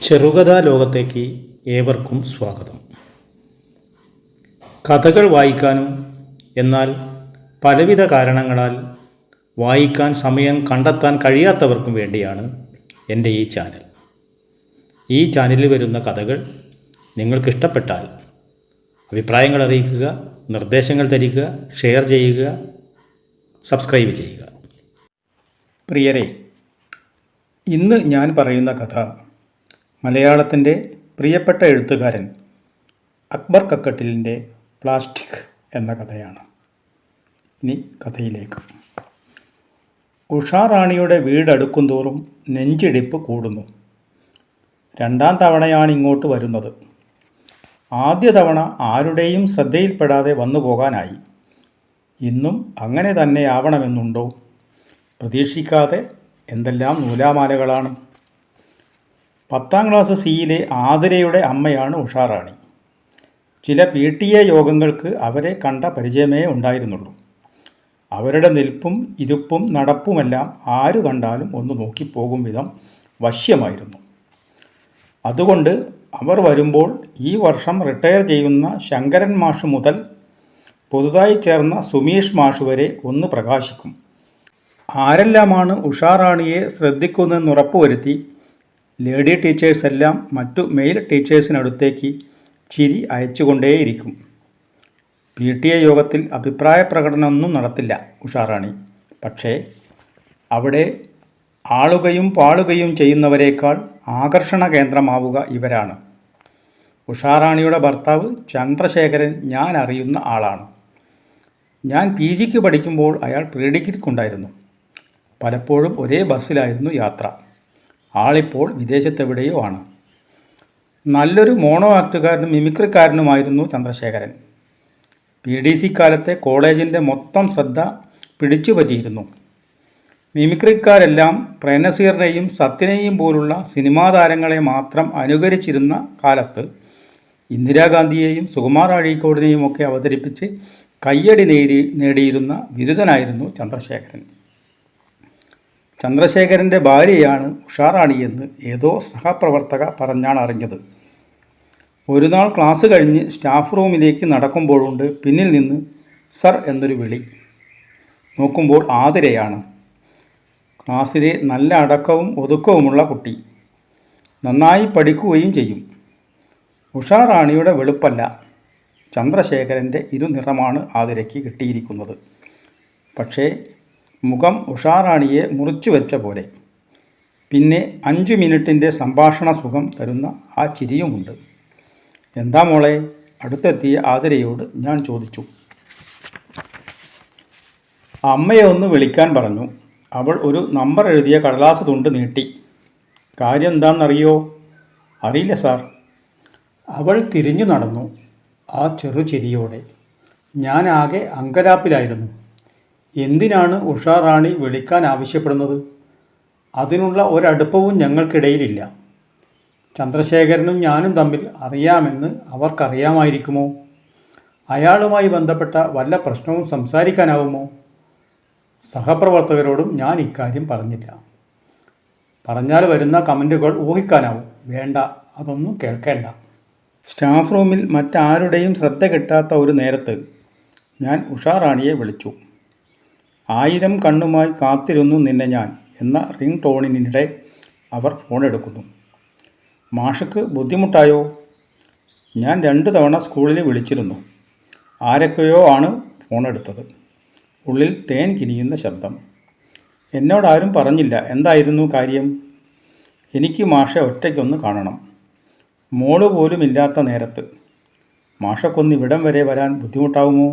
ചെറുകഥാ ലോകത്തേക്ക് ഏവർക്കും സ്വാഗതം. കഥകൾ വായിക്കാനും എന്നാൽ പലവിധ കാരണങ്ങളാൽ വായിക്കാൻ സമയം കണ്ടെത്താൻ കഴിയാത്തവർക്കും വേണ്ടിയാണ് എൻ്റെ ഈ ചാനൽ. ഈ ചാനലിൽ വരുന്ന കഥകൾ നിങ്ങൾക്കിഷ്ടപ്പെട്ടാൽ അഭിപ്രായങ്ങൾ അറിയിക്കുക, നിർദ്ദേശങ്ങൾ തരിക, ഷെയർ ചെയ്യുക, സബ്സ്ക്രൈബ് ചെയ്യുക. പ്രിയരെ, ഇന്ന് ഞാൻ പറയുന്ന കഥ മലയാളത്തിൻ്റെ പ്രിയപ്പെട്ട എഴുത്തുകാരൻ അക്ബർ കക്കട്ടിലിൻ്റെ പ്ലാസ്റ്റിക് എന്ന കഥയാണ്. ഇനി കഥയിലേക്ക്. ഉഷാറാണിയുടെ വീടടുക്കും തോറും നെഞ്ചിടിപ്പ് കൂടുന്നു. രണ്ടാം തവണയാണ് ഇങ്ങോട്ട് വരുന്നത്. ആദ്യ തവണ ആരുടെയും ശ്രദ്ധയിൽപ്പെടാതെ വന്നു പോകാനായി. ഇന്നും അങ്ങനെ തന്നെയാവണമെന്നുണ്ടോ? പ്രതീക്ഷിക്കാതെ എന്തെല്ലാം നൂലാമാലകളാണ്. 10ാം ക്ലാസ് സിയിലെ ആതിരയുടെ അമ്മയാണ് ഉഷാറാണി. ചില PTA യോഗങ്ങൾക്ക് അവരെ കണ്ട പരിചയമേ ഉണ്ടായിരുന്നുള്ളൂ. അവരുടെ നിൽപ്പും ഇരുപ്പും നടപ്പുമെല്ലാം ആരു കണ്ടാലും ഒന്ന് നോക്കിപ്പോകും വിധം വശ്യമായിരുന്നു. അതുകൊണ്ട് അവർ വരുമ്പോൾ ഈ വർഷം റിട്ടയർ ചെയ്യുന്ന ശങ്കരൻ മാഷ് മുതൽ പുതുതായി ചേർന്ന സുമീഷ് മാഷ് വരെ ഒന്ന് പ്രകാശിക്കും. ആരെല്ലാമാണ് ഉഷാറാണിയെ ശ്രദ്ധിക്കുന്നതെന്ന് ഉറപ്പുവരുത്തി ലേഡി ടീച്ചേഴ്സെല്ലാം മറ്റു മെയിൽ ടീച്ചേഴ്സിനടുത്തേക്ക് ചിരി അയച്ചുകൊണ്ടേയിരിക്കും. PTA യോഗത്തിൽ അഭിപ്രായ പ്രകടനമൊന്നും നടത്തില്ല ഉഷാറാണി. പക്ഷേ അവിടെ ആളുകയും പാളുകയും ചെയ്യുന്നവരേക്കാൾ ആകർഷണ കേന്ദ്രമാവുക ഇവരാണ്. ഉഷാറാണിയുടെ ഭർത്താവ് ചന്ദ്രശേഖരൻ ഞാൻ അറിയുന്ന ആളാണ്. ഞാൻ PGക്ക് പഠിക്കുമ്പോൾ അയാൾ പ്രീഡിഗ്രിക്കുണ്ടായിരുന്നു. പലപ്പോഴും ഒരേ ബസ്സിലായിരുന്നു യാത്ര. ആളിപ്പോൾ വിദേശത്തെവിടെയോ ആണ്. നല്ലൊരു മോണോ ആക്ടുകാരനും മിമിക്രിക്കാരനുമായിരുന്നു ചന്ദ്രശേഖരൻ. PDC കാലത്തെ കോളേജിൻ്റെ മൊത്തം ശ്രദ്ധ പിടിച്ചുപറ്റിയിരുന്നു. മിമിക്രിക്കാരെല്ലാം പ്രേംനസീറിനെയും സത്യനെയും പോലുള്ള സിനിമാ താരങ്ങളെ മാത്രം അനുകരിച്ചിരുന്ന കാലത്ത് ഇന്ദിരാഗാന്ധിയെയും സുകുമാർ അഴീക്കോടിനെയും ഒക്കെ അവതരിപ്പിച്ച് കയ്യടി നേടിയിരുന്ന വിരുദ്ധനായിരുന്നു ചന്ദ്രശേഖരൻ. ചന്ദ്രശേഖരൻ്റെ ഭാര്യയാണ് ഉഷാറാണിയെന്ന് ഏതോ സഹപ്രവർത്തക പറഞ്ഞാണ് അറിഞ്ഞത്. ഒരു നാൾ ക്ലാസ് കഴിഞ്ഞ് സ്റ്റാഫ് റൂമിലേക്ക് നടക്കുമ്പോഴുണ്ട് പിന്നിൽ നിന്ന് സർ എന്നൊരു വിളി. നോക്കുമ്പോൾ ആതിരയാണ്. ക്ലാസ്സിലെ നല്ല അടക്കവും ഒതുക്കവുമുള്ള കുട്ടി. നന്നായി പഠിക്കുകയും ചെയ്യും. ഉഷാറാണിയുടെ വെളുപ്പല്ല, ചന്ദ്രശേഖരൻ്റെ ഇരുനിറമാണ് ആതിരയ്ക്ക് കിട്ടിയിരിക്കുന്നത്. പക്ഷേ മുഖം ഉഷാറാണിയെ മുറിച്ചു വെച്ച പോലെ. പിന്നെ 5 മിനിറ്റിൻ്റെ സംഭാഷണ സുഖം തരുന്ന ആ ചിരിയുമുണ്ട്. എന്താ മോളെ? അടുത്തെത്തിയ ആതിരയോട് ഞാൻ ചോദിച്ചു. അമ്മയെ ഒന്ന് വിളിക്കാൻ പറഞ്ഞു. അവൾ ഒരു നമ്പർ എഴുതിയ കടലാസ് തുണ്ട് നീട്ടി. കാര്യം എന്താണെന്നറിയോ? അറിയില്ല സാർ. അവൾ തിരിഞ്ഞു നടന്നു ആ ചെറുചിരിയോടെ. ഞാനാകെ അങ്കലാപ്പിലായിരുന്നു. എന്തിനാണ് ഉഷാറാണി വിളിക്കാൻ ആവശ്യപ്പെടുന്നത്? അതിനുള്ള ഒരടുപ്പവും ഞങ്ങൾക്കിടയിലില്ല. ചന്ദ്രശേഖരനും ഞാനും തമ്മിൽ അറിയാമെന്ന് അവർക്കറിയാമായിരിക്കുമോ? അയാളുമായി ബന്ധപ്പെട്ട വല്ല പ്രശ്നവും സംസാരിക്കാനാവുമോ? സഹപ്രവർത്തകരോടും ഞാൻ ഇക്കാര്യം പറഞ്ഞില്ല. പറഞ്ഞാൽ വരുന്ന കമൻറ്റുകൾ ഊഹിക്കാനാവും. വേണ്ട, അതൊന്നും കേൾക്കേണ്ട. സ്റ്റാഫ് റൂമിൽ മറ്റാരുടെയും ശ്രദ്ധ കിട്ടാത്ത ഒരു നേരത്ത് ഞാൻ ഉഷാറാണിയെ വിളിച്ചു. 1000 കണ്ണുമായി കാത്തിരുന്നു നിന്നെ ഞാൻ എന്ന റിംഗ് ടോണിനിടെ അവർ ഫോണെടുക്കുന്നു. മാഷക്ക് ബുദ്ധിമുട്ടായോ? ഞാൻ 2 തവണ സ്കൂളിൽ വിളിച്ചിരുന്നു. ആരൊക്കെയോ ആണ് ഫോണെടുത്തത്. ഉള്ളിൽ തേൻ കിനിയുന്ന ശബ്ദം. എന്നോടാരും പറഞ്ഞില്ല. എന്തായിരുന്നു കാര്യം? എനിക്ക് മാഷെ ഒറ്റയ്ക്കൊന്ന് കാണണം. മോള് പോലും ഇല്ലാത്ത നേരത്ത്. മാഷക്കൊന്ന് ഇവിടം വരെ വരാൻ ബുദ്ധിമുട്ടാവുമോ?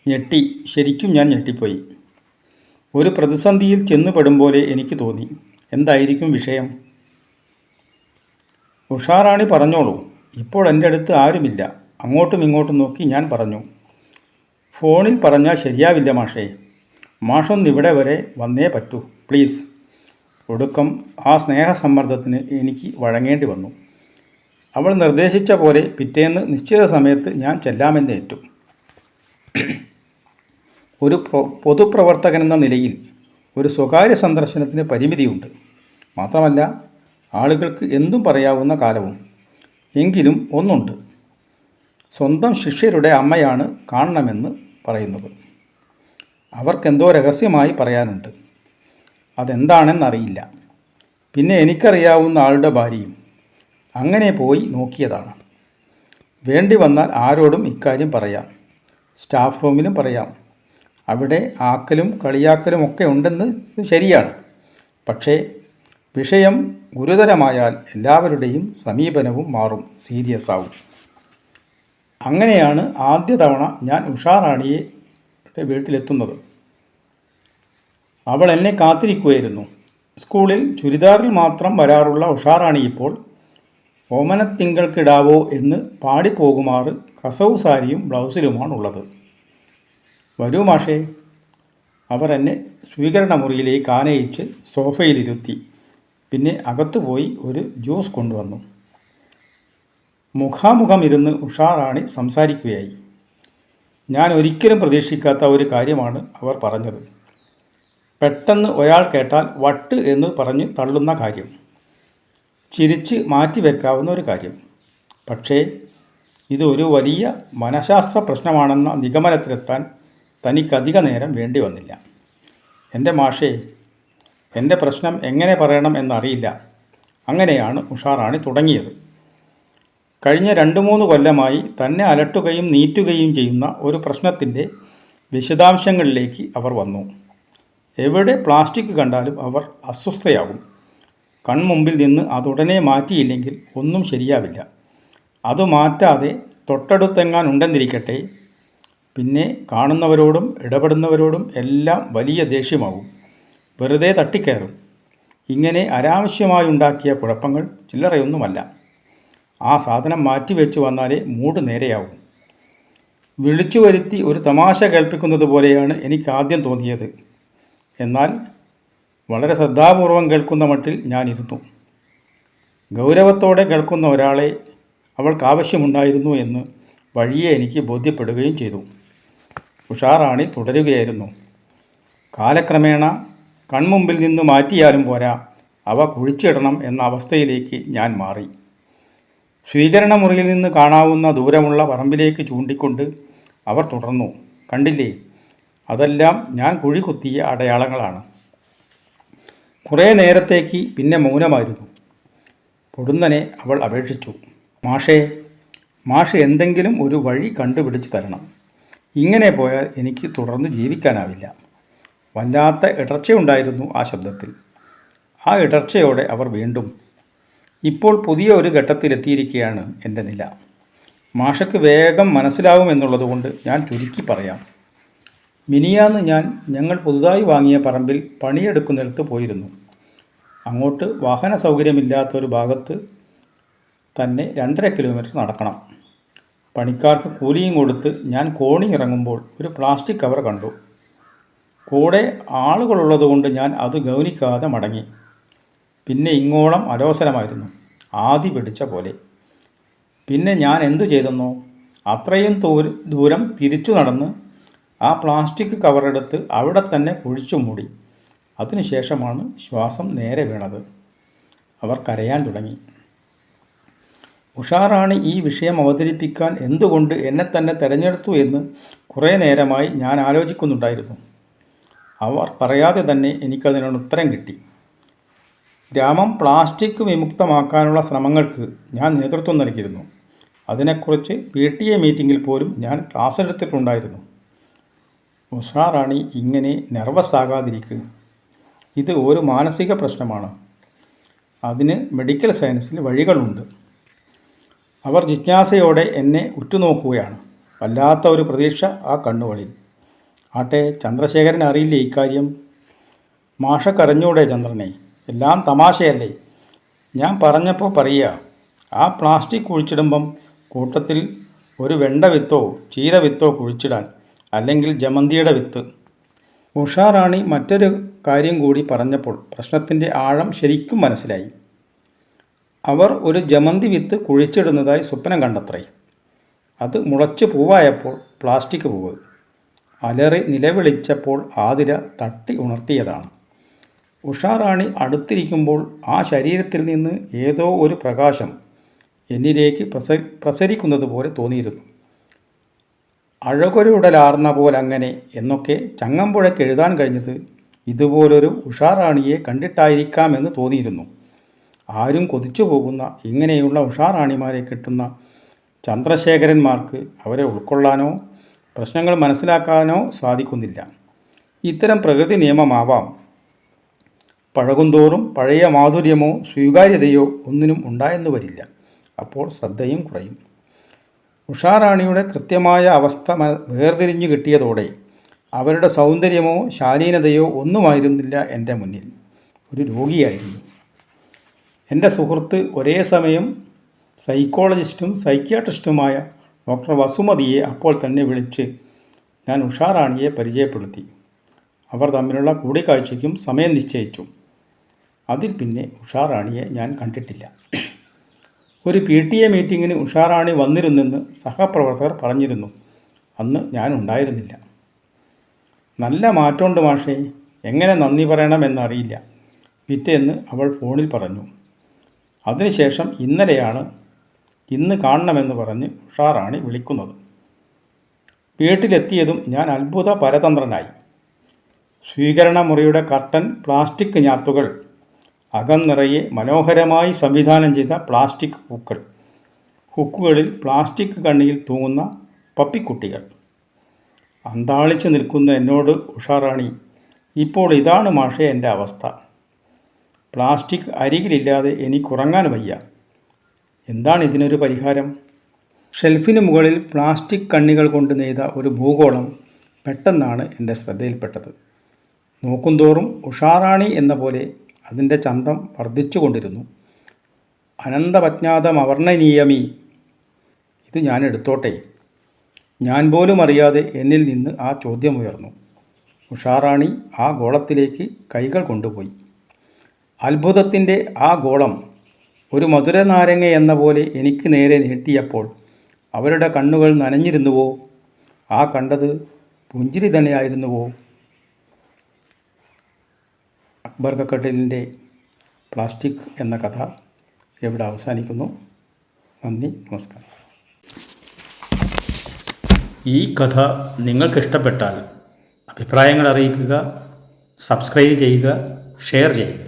ഞെട്ടി. ശരിക്കും ഞാൻ ഞെട്ടിപ്പോയി. ഒരു പ്രതിസന്ധിയിൽ ചെന്നുപെടും പോലെ എനിക്ക് തോന്നി. എന്തായിരിക്കും വിഷയം? ഉഷാറാണി പറഞ്ഞോളൂ. ഇപ്പോൾ എൻ്റെ അടുത്ത് ആരുമില്ല. അങ്ങോട്ടും ഇങ്ങോട്ടും നോക്കി ഞാൻ പറഞ്ഞു. ഫോണിൽ പറഞ്ഞാൽ ശരിയാവില്ല മാഷേ. മാഷൊന്നിവിടെ വരെ വന്നേ പറ്റൂ പ്ലീസ്. ഒടുക്കം ആ സ്നേഹസമ്മർദ്ദത്തിന് എനിക്ക് വഴങ്ങേണ്ടി വന്നു. അവൾ നിർദ്ദേശിച്ച പോലെ പിറ്റേന്ന് നിശ്ചിത സമയത്ത് ഞാൻ ചെല്ലാമെന്നേറ്റു. ഒരു പൊതുപ്രവർത്തകനെന്ന നിലയിൽ ഒരു സ്വകാര്യ സന്ദർശനത്തിന് പരിമിതിയുണ്ട്. മാത്രമല്ല ആളുകൾക്ക് എന്തും പറയാവുന്ന കാലവും. എങ്കിലും ഒന്നുണ്ട്, സ്വന്തം ശിഷ്യരുടെ അമ്മയാണ് കാണണമെന്ന് പറയുന്നത്. അവർക്കെന്തോ രഹസ്യമായി പറയാനുണ്ട്. അതെന്താണെന്നറിയില്ല. പിന്നെ എനിക്കറിയാവുന്ന ആളുടെ ഭാര്യയും അങ്ങനെ പോയി നോക്കിയതാണ്. വേണ്ടി വന്നാൽ ആരോടും ഇക്കാര്യം പറയാം. സ്റ്റാഫ് റൂമിലും പറയാം. അവിടെ ആക്കലും കളിയാക്കലും ഒക്കെ ഉണ്ടെന്ന് ശരിയാണ്. പക്ഷേ വിഷയം ഗുരുതരമായാൽ എല്ലാവരുടെയും സമീപനവും മാറും, സീരിയസ് ആവും. അങ്ങനെയാണ് ആദ്യ തവണ ഞാൻ ഉഷാറാണിയുടെ വീട്ടിലെത്തുന്നത്. അവൾ എന്നെ കാത്തിരിക്കുകയായിരുന്നു. സ്കൂളിൽ ചുരിദാറിൽ മാത്രം വരാറുള്ള ഉഷാറാണി ഇപ്പോൾ ഓമനത്തിങ്കൾക്കിടാവോ എന്ന് പാടിപ്പോകുമാറ് കസവു സാരിയും ബ്ലൗസിലുമാണുള്ളത്. വരൂ മാഷേ. അവർ എന്നെ സ്വീകരണ മുറിയിലേക്ക് ആനയിച്ച് സോഫയിലിരുത്തി. പിന്നെ അകത്തുപോയി ഒരു ജ്യൂസ് കൊണ്ടുവന്നു. മുഖാമുഖം ഇരുന്ന് ഉഷാറാണി സംസാരിക്കുകയായി. ഞാൻ ഒരിക്കലും പ്രതീക്ഷിക്കാത്ത ഒരു കാര്യമാണ് അവർ പറഞ്ഞത്. പെട്ടെന്ന് ഒരാൾ കേട്ടാൽ വട്ട് എന്ന് പറഞ്ഞ് തള്ളുന്ന കാര്യം, ചിരിച്ച് മാറ്റിവെക്കാവുന്ന ഒരു കാര്യം. പക്ഷേ ഇത് ഒരു വലിയ മനഃശാസ്ത്ര പ്രശ്നമാണെന്ന നിഗമനത്തിലെത്താൻ തനിക്കധിക നേരം വേണ്ടി വന്നില്ല. എൻ്റെ മാഷേ, എൻ്റെ പ്രശ്നം എങ്ങനെ പറയണം എന്നറിയില്ല. അങ്ങനെയാണ് ഉഷാറാണി തുടങ്ങിയത്. കഴിഞ്ഞ 2-3 കൊല്ലമായി തന്നെ അലട്ടുകയും നീറ്റുകയും ചെയ്യുന്ന ഒരു പ്രശ്നത്തിൻ്റെ വിശദാംശങ്ങളിലേക്ക് അവർ വന്നു. എവിടെ പ്ലാസ്റ്റിക് കണ്ടാലും അവർ അസ്വസ്ഥയാകും. കൺമുമ്പിൽ നിന്ന് അതുടനെ മാറ്റിയില്ലെങ്കിൽ ഒന്നും ശരിയാവില്ല. അത് മാറ്റാതെ തൊട്ടടുത്തെങ്ങാൻ ഉണ്ടെന്നിരിക്കട്ടെ, പിന്നെ കാണുന്നവരോടും ഇടപെടുന്നവരോടും എല്ലാം വലിയ ദേഷ്യമാവും. വെറുതെ തട്ടിക്കയറും. ഇങ്ങനെ അനാവശ്യമായുണ്ടാക്കിയ കുഴപ്പങ്ങൾ ചില്ലറയൊന്നുമല്ല. ആ സാധനം മാറ്റിവെച്ച് വന്നാലേ മൂഡ് നേരെയാവും. വിളിച്ചു വരുത്തി ഒരു തമാശ കേൾപ്പിക്കുന്നത് പോലെയാണ് എനിക്കാദ്യം തോന്നിയത്. എന്നാൽ വളരെ ശ്രദ്ധാപൂർവം കേൾക്കുന്ന മട്ടിൽ ഞാനിരുന്നു. ഗൗരവത്തോടെ കേൾക്കുന്ന ഒരാളെ അവൾക്കാവശ്യമുണ്ടായിരുന്നു എന്ന് വഴിയെ എനിക്ക് ബോധ്യപ്പെടുകയും ചെയ്തു. ഉഷാറാണി തുടരുകയായിരുന്നു. കാലക്രമേണ കൺമുമ്പിൽ നിന്ന് മാറ്റിയാലും പോരാ, അവ കുഴിച്ചിടണം എന്ന അവസ്ഥയിലേക്ക് ഞാൻ മാറി. സ്വീകരണ മുറിയിൽ നിന്ന് കാണാവുന്ന ദൂരമുള്ള പറമ്പിലേക്ക് ചൂണ്ടിക്കൊണ്ട് അവർ തുടർന്നു. കണ്ടില്ലേ, അതെല്ലാം ഞാൻ കുഴി കുത്തിയ അടയാളങ്ങളാണ്. കുറേ നേരത്തേക്ക് പിന്നെ മൗനമായിരുന്നു. പൊടുന്നനെ അവൾ അപേക്ഷിച്ചു, മാഷ് എന്തെങ്കിലും ഒരു വഴി കണ്ടുപിടിച്ചു തരണം. ഇങ്ങനെ പോയാൽ എനിക്ക് തുടർന്ന് ജീവിക്കാനാവില്ല. വല്ലാത്ത ഇടർച്ചയുണ്ടായിരുന്നു ആ ശബ്ദത്തിൽ. ആ ഇടർച്ചയോടെ അവർ വീണ്ടും, ഇപ്പോൾ പുതിയ ഒരു ഘട്ടത്തിലെത്തിയിരിക്കുകയാണ് എൻ്റെ നില. മാഷക്ക് വേഗം മനസ്സിലാവുമെന്നുള്ളതുകൊണ്ട് ഞാൻ ചുരുക്കി പറയാം. മിനിയാന്ന് ഞങ്ങൾ പുതുതായി വാങ്ങിയ പറമ്പിൽ പണിയെടുക്കുന്നിടത്ത് പോയിരുന്നു. അങ്ങോട്ട് വാഹന സൗകര്യമില്ലാത്തൊരു ഭാഗത്ത് തന്നെ 2.5 കിലോമീറ്റർ നടക്കണം. പണിക്കാർക്ക് കൂലിയും കൊടുത്ത് ഞാൻ കോണി ഇറങ്ങുമ്പോൾ ഒരു പ്ലാസ്റ്റിക് കവർ കണ്ടു. കൂടെ ആളുകളുള്ളതുകൊണ്ട് ഞാൻ അത് ഗൗനിക്കാതെ മടങ്ങി. പിന്നെ ഇങ്ങോളം അലോസരമായിരുന്നു, ആദി പിടിച്ച പോലെ. പിന്നെ ഞാൻ എന്തു ചെയ്തെന്നോ, അത്രയും ദൂരം തിരിച്ചു നടന്ന് ആ പ്ലാസ്റ്റിക് കവറെടുത്ത് അവിടെ തന്നെ കുഴിച്ചു മൂടി. അതിനുശേഷമാണ് ശ്വാസം നേരെ വീണത്. അവർ കരയാൻ തുടങ്ങി. ഉഷാറാണി ഈ വിഷയം അവതരിപ്പിക്കാൻ എന്തുകൊണ്ട് എന്നെ തന്നെ തിരഞ്ഞെടുത്തു എന്ന് കുറേ നേരമായി ഞാൻ ആലോചിക്കുന്നുണ്ടായിരുന്നു. അവർ പറയാതെ തന്നെ എനിക്കതിനുള്ള ഉത്തരം കിട്ടി. ഗ്രാമം പ്ലാസ്റ്റിക് വിമുക്തമാക്കാനുള്ള ശ്രമങ്ങൾക്ക് ഞാൻ നേതൃത്വം നൽകിയിരുന്നു. അതിനെക്കുറിച്ച് PTA മീറ്റിങ്ങിൽ പോലും ഞാൻ ക്ലാസ് എടുത്തിട്ടുണ്ടായിരുന്നു. ഉഷാറാണി ഇങ്ങനെ നെർവസ് ആകാതിരിക്കുക. ഇത് ഒരു മാനസിക പ്രശ്നമാണ്. അതിന് മെഡിക്കൽ സയൻസിൽ വഴികളുണ്ട്. അവർ ജിജ്ഞാസയോടെ എന്നെ ഉറ്റുനോക്കുകയാണ്. വല്ലാത്ത ഒരു പ്രതീക്ഷ ആ കണ്ണുകളിൽ. ആട്ടെ, ചന്ദ്രശേഖരൻ അറിയില്ലേ ഇക്കാര്യം? മാഷക്കറിഞ്ഞൂടെ ചന്ദ്രനെ? എല്ലാം തമാശയല്ലേ? ഞാൻ പറഞ്ഞപ്പോൾ പറയുക, ആ പ്ലാസ്റ്റിക് കുഴിച്ചിടുമ്പം കൂട്ടത്തിൽ ഒരു വെണ്ട വിത്തോ ചീര വിത്തോ കുഴിച്ചിടാൻ, അല്ലെങ്കിൽ ജമന്തിയുടെ വിത്ത്. ഉഷാറാണി മറ്റൊരു കാര്യം കൂടി പറഞ്ഞപ്പോൾ പ്രശ്നത്തിൻ്റെ ആഴം ശരിക്കും മനസ്സിലായി. അവർ ഒരു ജമന്തി വിത്ത് കുഴിച്ചിടുന്നതായി സ്വപ്നം കണ്ടത്രേ. അത് മുളച്ച് പൂവായപ്പോൾ പ്ലാസ്റ്റിക് പൂവ്. അലറി നിലവിളിച്ചപ്പോൾ ആതിര തട്ടി ഉണർത്തിയതാണ്. ഉഷാറാണി അടുത്തിരിക്കുമ്പോൾ ആ ശരീരത്തിൽ നിന്ന് ഏതോ ഒരു പ്രകാശം എന്നിലേക്ക് പ്രസരിക്കുന്നത് പോലെ തോന്നിയിരുന്നു. അഴകൊരുടലാർന്ന പോലങ്ങനെ എന്നൊക്കെ ചങ്ങമ്പുഴയ്ക്ക് എഴുതാൻ കഴിഞ്ഞത് ഇതുപോലൊരു ഉഷാറാണിയെ കണ്ടിട്ടായിരിക്കാമെന്ന് തോന്നിയിരുന്നു. ആരും കൊതിച്ചു പോകുന്ന ഇങ്ങനെയുള്ള ഉഷാറാണിമാരെ കിട്ടുന്ന ചന്ദ്രശേഖരന്മാർക്ക് അവരെ ഉൾക്കൊള്ളാനോ പ്രശ്നങ്ങൾ മനസ്സിലാക്കാനോ സാധിക്കുന്നില്ല. ഇത്തരം പ്രകൃതി നിയമമാവാം. പഴകുന്തോറും പഴയ മാധുര്യമോ സ്വീകാര്യതയോ ഒന്നിനും ഉണ്ടായെന്ന് വരില്ല. അപ്പോൾ ശ്രദ്ധയും കുറയും. ഉഷാറാണിയുടെ കൃത്യമായ അവസ്ഥ വേർതിരിഞ്ഞു കിട്ടിയതോടെ അവരുടെ സൗന്ദര്യമോ ശാലീനതയോ ഒന്നുമായിരുന്നില്ല എൻ്റെ മുന്നിൽ. ഒരു രോഗിയായിരുന്നു. എൻ്റെ സുഹൃത്ത് ഒരേ സമയം സൈക്കോളജിസ്റ്റും സൈക്യാട്രിസ്റ്റുമായ ഡോക്ടർ വസുമതിയെ അപ്പോൾ തന്നെ വിളിച്ച് ഞാൻ ഉഷാറാണിയെ പരിചയപ്പെടുത്തി. അവർ തമ്മിലുള്ള കൂടിക്കാഴ്ചയ്ക്കും സമയം നിശ്ചയിച്ചു. അതിൽ പിന്നെ ഉഷാറാണിയെ ഞാൻ കണ്ടിട്ടില്ല. ഒരു PTA മീറ്റിങ്ങിന് ഉഷാറാണി വന്നിരുന്നെന്ന് സഹപ്രവർത്തകർ പറഞ്ഞിരുന്നു. അന്ന് ഞാൻ ഉണ്ടായിരുന്നില്ല. നല്ല മാറ്റമുണ്ട് മാഷേ, എങ്ങനെ നന്ദി പറയണമെന്നറിയില്ല, പിറ്റേന്ന് അവൾ ഫോണിൽ പറഞ്ഞു. അതിനുശേഷം ഇന്നലെയാണ് ഇന്ന് കാണണമെന്ന് പറഞ്ഞ് ഉഷാറാണി വിളിക്കുന്നത്. വീട്ടിലെത്തിയതും ഞാൻ അത്ഭുത പരതന്ത്രനായി. സ്വീകരണ മുറിയുടെ കർട്ടൻ പ്ലാസ്റ്റിക് ഞാത്തുകൾ, അകം നിറയെ മനോഹരമായി സംവിധാനം ചെയ്ത പ്ലാസ്റ്റിക് പൂക്കൾ, ഹുക്കുകളിൽ പ്ലാസ്റ്റിക് കണ്ണിയിൽ തൂങ്ങുന്ന പപ്പിക്കുട്ടികൾ. അന്താളിച്ച് നിൽക്കുന്ന എന്നോട് ഉഷാറാണി, ഇപ്പോൾ ഇതാണ് മാഷേ എൻ്റെ അവസ്ഥ. പ്ലാസ്റ്റിക് അരികിലില്ലാതെ എനിക്കുറങ്ങാൻ വയ്യ. എന്താണ് ഇതിനൊരു പരിഹാരം? ഷെൽഫിന് മുകളിൽ പ്ലാസ്റ്റിക് കണ്ണികൾ കൊണ്ട് നെയ്ത ഒരു ഭൂഗോളം പെട്ടെന്നാണ് എൻ്റെ ശ്രദ്ധയിൽപ്പെട്ടത്. നോക്കുന്തോറും ഉഷാറാണി എന്ന പോലെ അതിൻ്റെ ചന്തം വർദ്ധിച്ചുകൊണ്ടിരുന്നു. അനന്തപജ്ഞാതമവർണ്ണനീയമീ, ഇത് ഞാൻ എടുത്തോട്ടെ? ഞാൻ പോലും അറിയാതെ എന്നിൽ നിന്ന് ആ ചോദ്യമുയർന്നു. ഉഷാറാണി ആ ഗോളത്തിലേക്ക് കൈകൾ കൊണ്ടുപോയി. അത്ഭുതത്തിൻ്റെ ആ ഗോളം ഒരു മധുരനാരങ്ങ എന്ന പോലെ എനിക്ക് നേരെ നീട്ടിയപ്പോൾ അവരുടെ കണ്ണുകൾ നനഞ്ഞിരുന്നുവോ? ആ കണ്ടത് പുഞ്ചിരി തന്നെയായിരുന്നുവോ? അക്ബർ കക്കട്ടിലിൻ്റെ പ്ലാസ്റ്റിക് എന്ന കഥ ഇവിടെ അവസാനിക്കുന്നു. നന്ദി, നമസ്കാരം. ഈ കഥ നിങ്ങൾക്കിഷ്ടപ്പെട്ടാൽ അഭിപ്രായങ്ങൾ അറിയിക്കുക, സബ്സ്ക്രൈബ് ചെയ്യുക, ഷെയർ ചെയ്യുക.